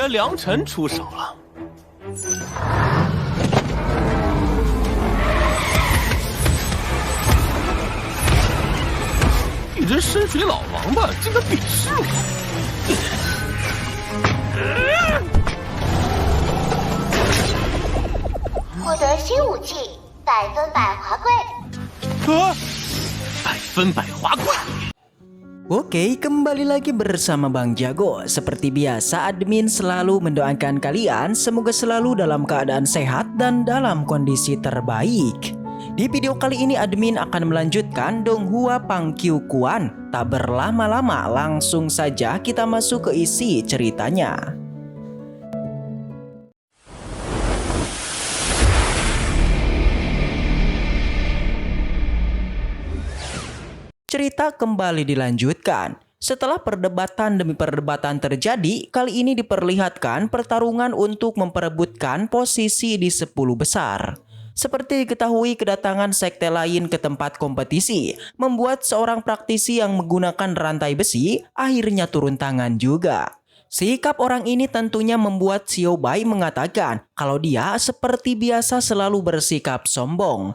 该良辰出手了。一只深水老王八竟敢鄙视我！获得新武器百分百滑跪。百分百滑跪。 Oke, kembali lagi bersama Bang Jago. Seperti biasa, admin selalu mendoakan kalian semoga selalu dalam keadaan sehat dan dalam kondisi terbaik. Di video kali ini admin akan melanjutkan Donghua Pangqiu Quan. Tak berlama-lama, langsung saja kita masuk ke isi ceritanya. Cerita kembali dilanjutkan. Setelah perdebatan demi perdebatan terjadi, kali ini diperlihatkan pertarungan untuk memperebutkan posisi di 10 besar. Seperti diketahui, kedatangan sekte lain ke tempat kompetisi membuat seorang praktisi yang menggunakan rantai besi akhirnya turun tangan juga. Sikap orang ini tentunya membuat Xiao Bai mengatakan kalau dia seperti biasa selalu bersikap sombong.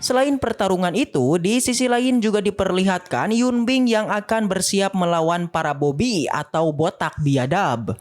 Selain pertarungan itu, di sisi lain juga diperlihatkan Yunbing yang akan bersiap melawan para Bobby atau botak biadab.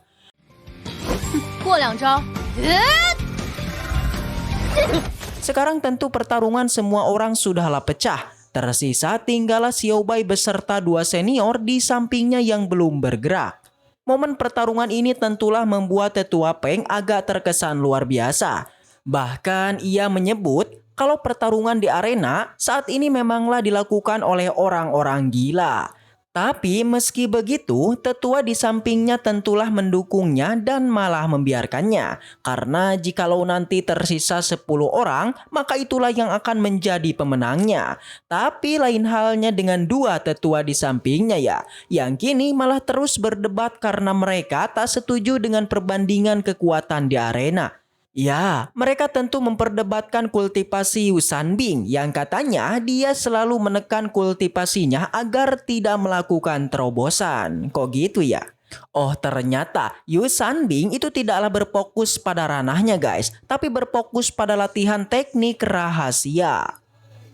Sekarang tentu pertarungan semua orang sudahlah pecah. Tersisa tinggallah Xiao Bai beserta dua senior di sampingnya yang belum bergerak. Momen pertarungan ini tentulah membuat Tetua Peng agak terkesan luar biasa. Bahkan ia menyebut kalau pertarungan di arena saat ini memanglah dilakukan oleh orang-orang gila. Tapi meski begitu, tetua di sampingnya tentulah mendukungnya dan malah membiarkannya. Karena jikalau nanti tersisa 10 orang, maka itulah yang akan menjadi pemenangnya. Tapi lain halnya dengan dua tetua di sampingnya ya, yang kini malah terus berdebat karena mereka tak setuju dengan perbandingan kekuatan di arena. Ya, mereka tentu memperdebatkan kultivasi Yu Sanbing yang katanya dia selalu menekan kultivasinya agar tidak melakukan terobosan. Kok gitu ya? Oh, ternyata Yu Sanbing itu tidaklah berfokus pada ranahnya guys, tapi berfokus pada latihan teknik rahasia.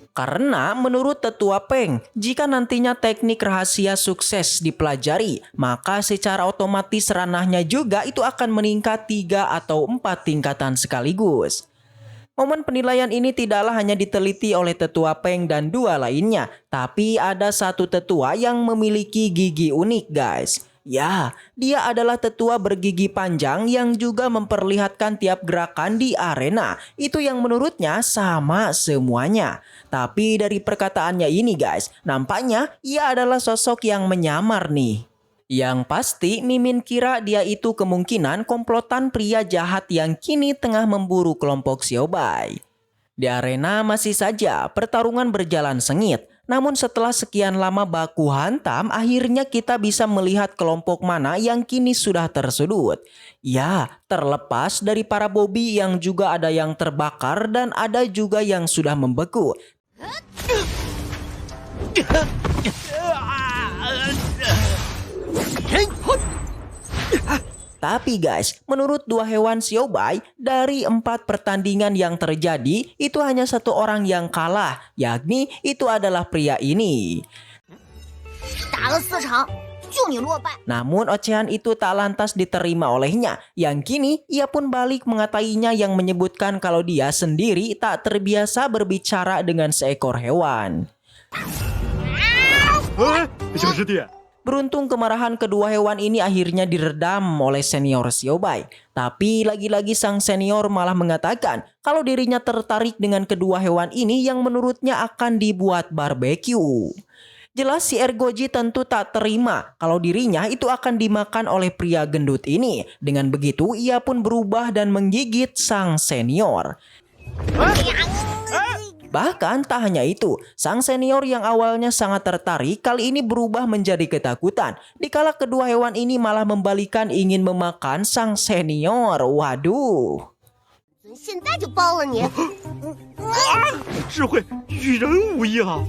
Karena menurut Tetua Peng, jika nantinya teknik rahasia sukses dipelajari, maka secara otomatis ranahnya juga itu akan meningkat 3 atau 4 tingkatan sekaligus. Momen penilaian ini tidaklah hanya diteliti oleh Tetua Peng dan dua lainnya, tapi ada satu tetua yang memiliki gigi unik guys. Ya, dia adalah tetua bergigi panjang yang juga memperlihatkan tiap gerakan di arena. Itu yang menurutnya sama semuanya. Tapi dari perkataannya ini guys, nampaknya ia adalah sosok yang menyamar nih. Yang pasti Mimin kira dia itu kemungkinan komplotan pria jahat yang kini tengah memburu kelompok Xiao Bai. Di arena masih saja pertarungan berjalan sengit. Namun setelah sekian lama baku hantam, akhirnya kita bisa melihat kelompok mana yang kini sudah tersudut. Ya, terlepas dari para Bobby yang juga ada yang terbakar dan ada juga yang sudah membeku. Tapi guys, menurut dua hewan Xiao Bai, dari 4 pertandingan yang terjadi, itu hanya satu orang yang kalah, yakni itu adalah pria ini. Namun ocehan itu tak lantas diterima olehnya, yang kini ia pun balik mengatainya yang menyebutkan kalau dia sendiri tak terbiasa berbicara dengan seekor hewan. Beruntung kemarahan kedua hewan ini akhirnya diredam oleh senior Xiao Bai. Tapi lagi-lagi sang senior malah mengatakan kalau dirinya tertarik dengan kedua hewan ini yang menurutnya akan dibuat barbeque. Jelas si Ergoji tentu tak terima kalau dirinya itu akan dimakan oleh pria gendut ini. Dengan begitu ia pun berubah dan menggigit sang senior. Bahkan tak hanya itu, sang senior yang awalnya sangat tertarik kali ini berubah menjadi ketakutan. Dikala kedua hewan ini malah membalikan ingin memakan sang senior. Waduh. 现在就包了你！智慧与人无异啊！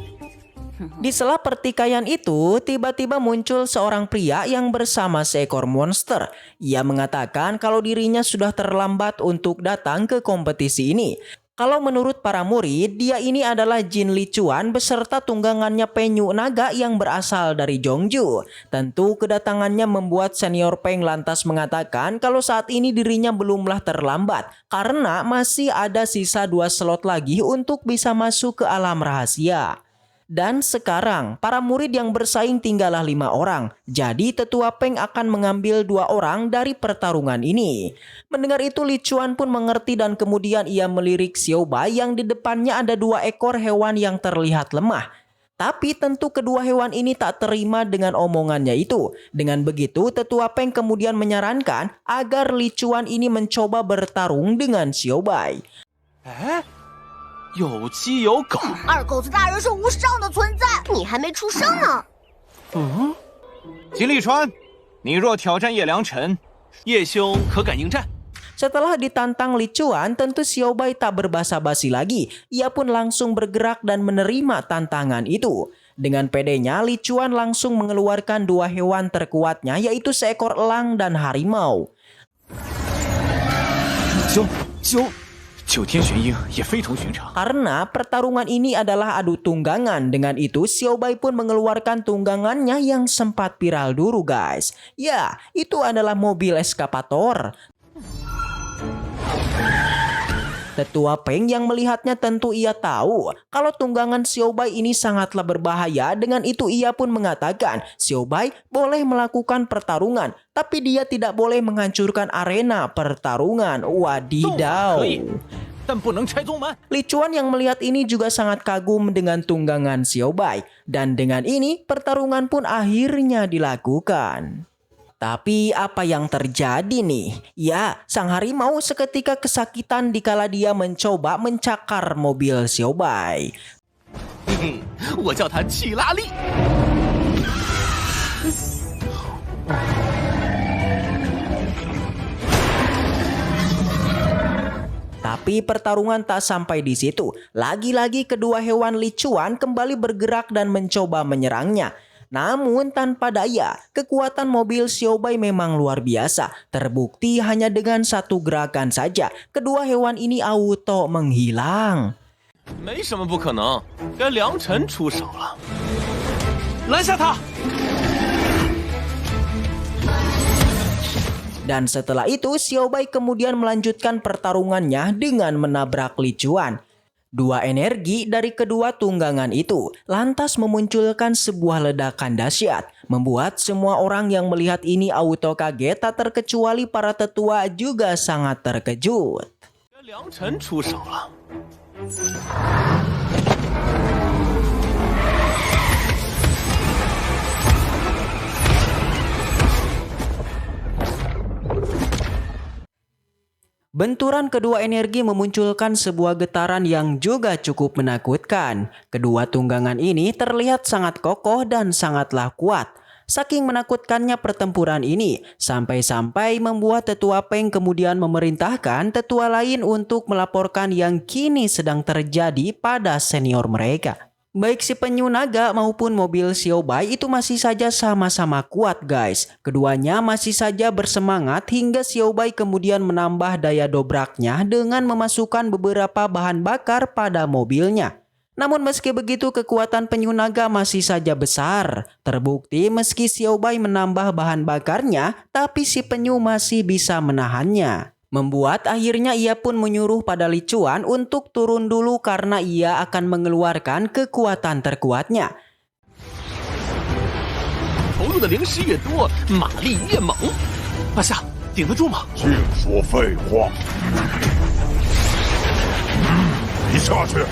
Di sela pertikaian itu, tiba-tiba muncul seorang pria yang bersama seekor monster. Ia mengatakan kalau dirinya sudah terlambat untuk datang ke kompetisi ini. Kalau menurut para murid, dia ini adalah Jin Lichuan beserta tunggangannya Penyu Naga yang berasal dari Zhongju. Tentu kedatangannya membuat senior Peng lantas mengatakan kalau saat ini dirinya belumlah terlambat karena masih ada sisa 2 slot lagi untuk bisa masuk ke alam rahasia. Dan sekarang, para murid yang bersaing tinggallah 5 orang. Jadi tetua Peng akan mengambil 2 orang dari pertarungan ini. Mendengar itu, Lichuan pun mengerti dan kemudian ia melirik Xiao Bai yang di depannya ada 2 ekor hewan yang terlihat lemah. Tapi tentu kedua hewan ini tak terima dengan omongannya itu. Dengan begitu, tetua Peng kemudian menyarankan agar Lichuan ini mencoba bertarung dengan Xiao Bai. 有鸡有狗。二狗子大人是无上的存在，你还没出生呢。金立川，你若挑战叶良辰，叶兄可敢应战？ Setelah ditantang Lichuan, tentu Xiao Bai tak berbasa-basi lagi. Ia pun langsung bergerak dan menerima tantangan itu. Dengan pedenya, Lichuan langsung mengeluarkan 2 hewan terkuatnya, yaitu seekor elang dan harimau. 九天玄鹰也非同寻常。 Karena pertarungan ini adalah adu tunggangan, dengan itu Xiao Bai pun mengeluarkan tunggangannya yang sempat viral dulu guys. Ya, itu adalah mobil eskapator. Tetua Peng yang melihatnya tentu ia tahu kalau tunggangan Xiao Bai ini sangatlah berbahaya. Dengan itu ia pun mengatakan Xiao Bai boleh melakukan pertarungan, tapi dia tidak boleh menghancurkan arena pertarungan. Wadidaw. Lichuan yang melihat ini juga sangat kagum dengan tunggangan Xiao Bai. Dan dengan ini pertarungan pun akhirnya dilakukan. Tapi apa yang terjadi nih? Ya, sang harimau seketika kesakitan dikala dia mencoba mencakar mobil Xiao Bai. 我叫他气拉力。 Tapi pertarungan tak sampai di situ. Lagi-lagi kedua hewan Lichuan kembali bergerak dan mencoba menyerangnya. Namun tanpa daya, kekuatan mobil Xiao Bai memang luar biasa. Terbukti hanya dengan satu gerakan saja, kedua hewan ini auto menghilang. 没什么不可能，该良辰出手了。拦下他！ Dan setelah itu, Xiao Bai kemudian melanjutkan pertarungannya dengan menabrak Lichuan. 2 energi dari kedua tunggangan itu lantas memunculkan sebuah ledakan dahsyat, membuat semua orang yang melihat ini auto kaget, tak terkecuali para tetua juga sangat terkejut. 该良辰出手了。 Benturan kedua energi memunculkan sebuah getaran yang juga cukup menakutkan. Kedua tunggangan ini terlihat sangat kokoh dan sangatlah kuat. Saking menakutkannya pertempuran ini, sampai-sampai membuat tetua Peng kemudian memerintahkan tetua lain untuk melaporkan yang kini sedang terjadi pada senior mereka. Baik si penyu naga maupun mobil Xiao Bai itu masih saja sama-sama kuat guys. Keduanya masih saja bersemangat hingga Xiao Bai kemudian menambah daya dobraknya dengan memasukkan beberapa bahan bakar pada mobilnya. Namun meski begitu kekuatan penyu naga masih saja besar. Terbukti meski Xiao Bai menambah bahan bakarnya, tapi si penyu masih bisa menahannya. Membuat akhirnya ia pun menyuruh pada Lichuan untuk turun dulu karena ia akan mengeluarkan kekuatan terkuatnya. 投入的灵石越多，马力越猛。阿夏，顶得住吗？净说废话！你下去，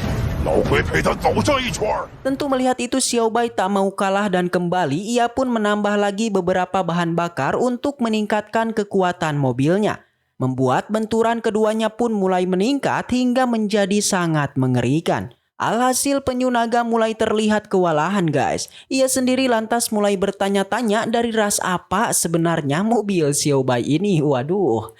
老龟陪他走上一圈。 Tentu melihat itu Xiao Bai tak mau kalah dan kembali ia pun menambah lagi beberapa bahan bakar untuk meningkatkan kekuatan mobilnya. Membuat benturan keduanya pun mulai meningkat hingga menjadi sangat mengerikan. Alhasil penyu naga mulai terlihat kewalahan guys. Ia sendiri lantas mulai bertanya-tanya dari ras apa sebenarnya mobil Xiaobai ini. Waduh.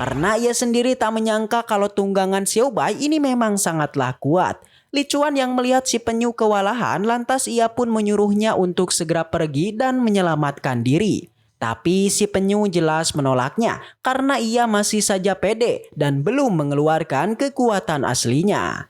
Karena ia sendiri tak menyangka kalau tunggangan Xiaobai ini memang sangatlah kuat. Li Chuan yang melihat si penyu kewalahan lantas ia pun menyuruhnya untuk segera pergi dan menyelamatkan diri. Tapi si penyu jelas menolaknya karena ia masih saja pede dan belum mengeluarkan kekuatan aslinya.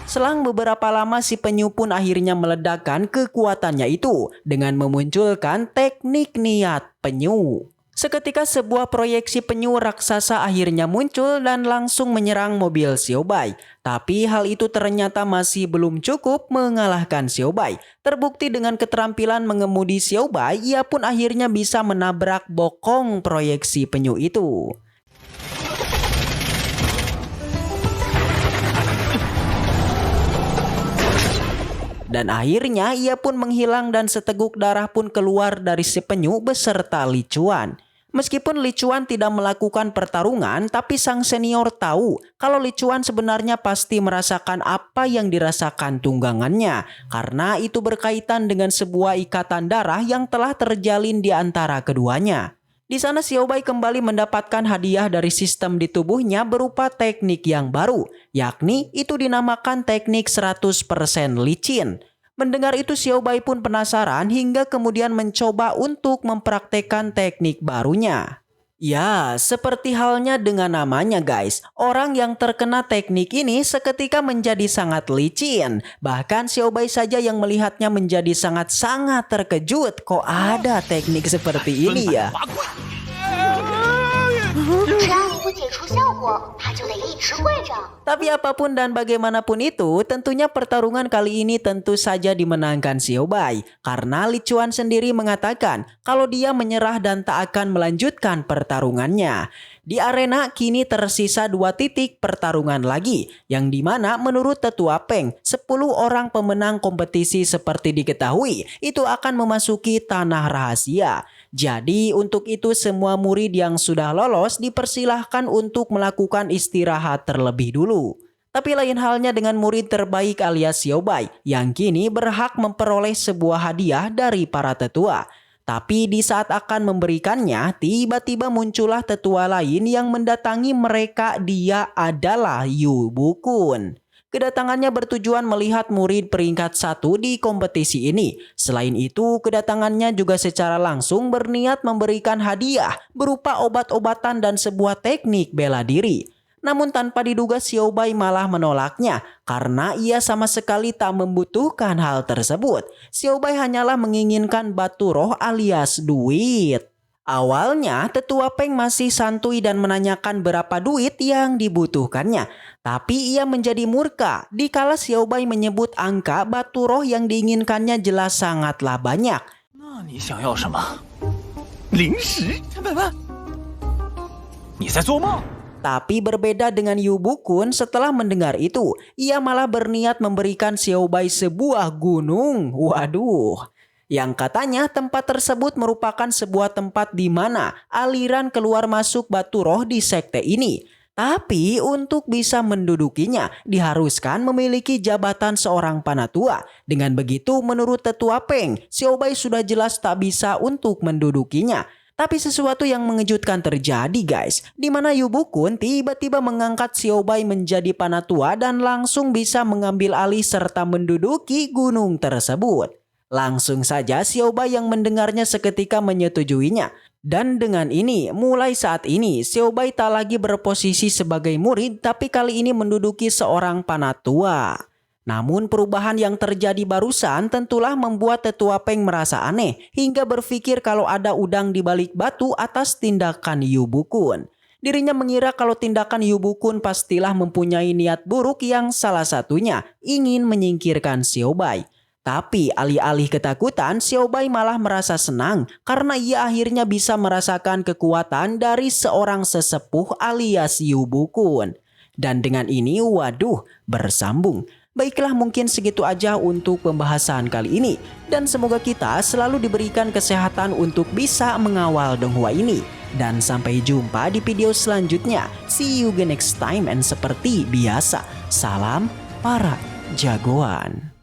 Selang beberapa lama si penyu pun akhirnya meledakkan kekuatannya itu dengan memunculkan teknik niat penyu. Seketika sebuah proyeksi penyu raksasa akhirnya muncul dan langsung menyerang mobil Xiaobai. Tapi hal itu ternyata masih belum cukup mengalahkan Xiaobai. Terbukti dengan keterampilan mengemudi Xiaobai, ia pun akhirnya bisa menabrak bokong proyeksi penyu itu. Dan akhirnya ia pun menghilang dan seteguk darah pun keluar dari si penyu beserta Li Chuan. Meskipun Li Chuan tidak melakukan pertarungan, tapi sang senior tahu kalau Li Chuan sebenarnya pasti merasakan apa yang dirasakan tunggangannya. Karena itu berkaitan dengan sebuah ikatan darah yang telah terjalin di antara keduanya. Di sana Xiaobai kembali mendapatkan hadiah dari sistem di tubuhnya berupa teknik yang baru, yakni itu dinamakan teknik 100% licin. Mendengar itu Xiaobai pun penasaran hingga kemudian mencoba untuk mempraktekkan teknik barunya. Ya, seperti halnya dengan namanya guys, orang yang terkena teknik ini seketika menjadi sangat licin. Bahkan Xiaobai saja yang melihatnya menjadi sangat-sangat terkejut, kok ada teknik seperti ini ya. Tapi apapun dan bagaimanapun itu, tentunya pertarungan kali ini tentu saja dimenangkan Xiaobai. Karena Li Chuan sendiri mengatakan kalau dia menyerah dan tak akan melanjutkan pertarungannya. Di arena kini tersisa 2 titik pertarungan lagi, yang dimana menurut Tetua Peng, 10 orang pemenang kompetisi seperti diketahui itu akan memasuki tanah rahasia. Jadi untuk itu semua murid yang sudah lolos dipersilahkan untuk melakukan istirahat terlebih dulu. Tapi lain halnya dengan murid terbaik alias Xiaobai yang kini berhak memperoleh sebuah hadiah dari para tetua. Tapi di saat akan memberikannya, tiba-tiba muncullah tetua lain yang mendatangi mereka. Dia adalah Yu Bukun. Kedatangannya bertujuan melihat murid peringkat 1 di kompetisi ini. Selain itu, kedatangannya juga secara langsung berniat memberikan hadiah berupa obat-obatan dan sebuah teknik bela diri. Namun tanpa diduga Xiaobai malah menolaknya karena ia sama sekali tak membutuhkan hal tersebut. Xiaobai hanyalah menginginkan batu roh alias duit. Awalnya Tetua Peng masih santuy dan menanyakan berapa duit yang dibutuhkannya. Tapi ia menjadi murka dikala Xiaobai menyebut angka batu roh yang diinginkannya jelas sangatlah banyak. Tapi berbeda dengan Yu Bukun, setelah mendengar itu, ia malah berniat memberikan Xiaobai sebuah gunung. Waduh. Yang katanya tempat tersebut merupakan sebuah tempat di mana aliran keluar masuk batu roh di sekte ini. Tapi untuk bisa mendudukinya diharuskan memiliki jabatan seorang panatua. Dengan begitu menurut Tetua Peng, Xiaobai sudah jelas tak bisa untuk mendudukinya. Tapi sesuatu yang mengejutkan terjadi guys, di mana Yu Bukun tiba-tiba mengangkat Xiaobai menjadi panatua dan langsung bisa mengambil alih serta menduduki gunung tersebut. Langsung saja Xiaobai yang mendengarnya seketika menyetujuinya. Dan dengan ini, mulai saat ini Xiaobai tak lagi berposisi sebagai murid, tapi kali ini menduduki seorang panatua. Namun perubahan yang terjadi barusan tentulah membuat Tetua Peng merasa aneh hingga berpikir kalau ada udang di balik batu atas tindakan Yu Bukun. Dirinya mengira kalau tindakan Yu Bukun pastilah mempunyai niat buruk yang salah satunya ingin menyingkirkan Xiaobai. Tapi alih-alih ketakutan, Xiaobai malah merasa senang karena ia akhirnya bisa merasakan kekuatan dari seorang sesepuh alias Yu Bukun. Dan dengan ini, waduh, bersambung. Baiklah, mungkin segitu aja untuk pembahasan kali ini. Dan semoga kita selalu diberikan kesehatan untuk bisa mengawal Donghua ini. Dan sampai jumpa di video selanjutnya. See you again next time, and seperti biasa, salam para jagoan.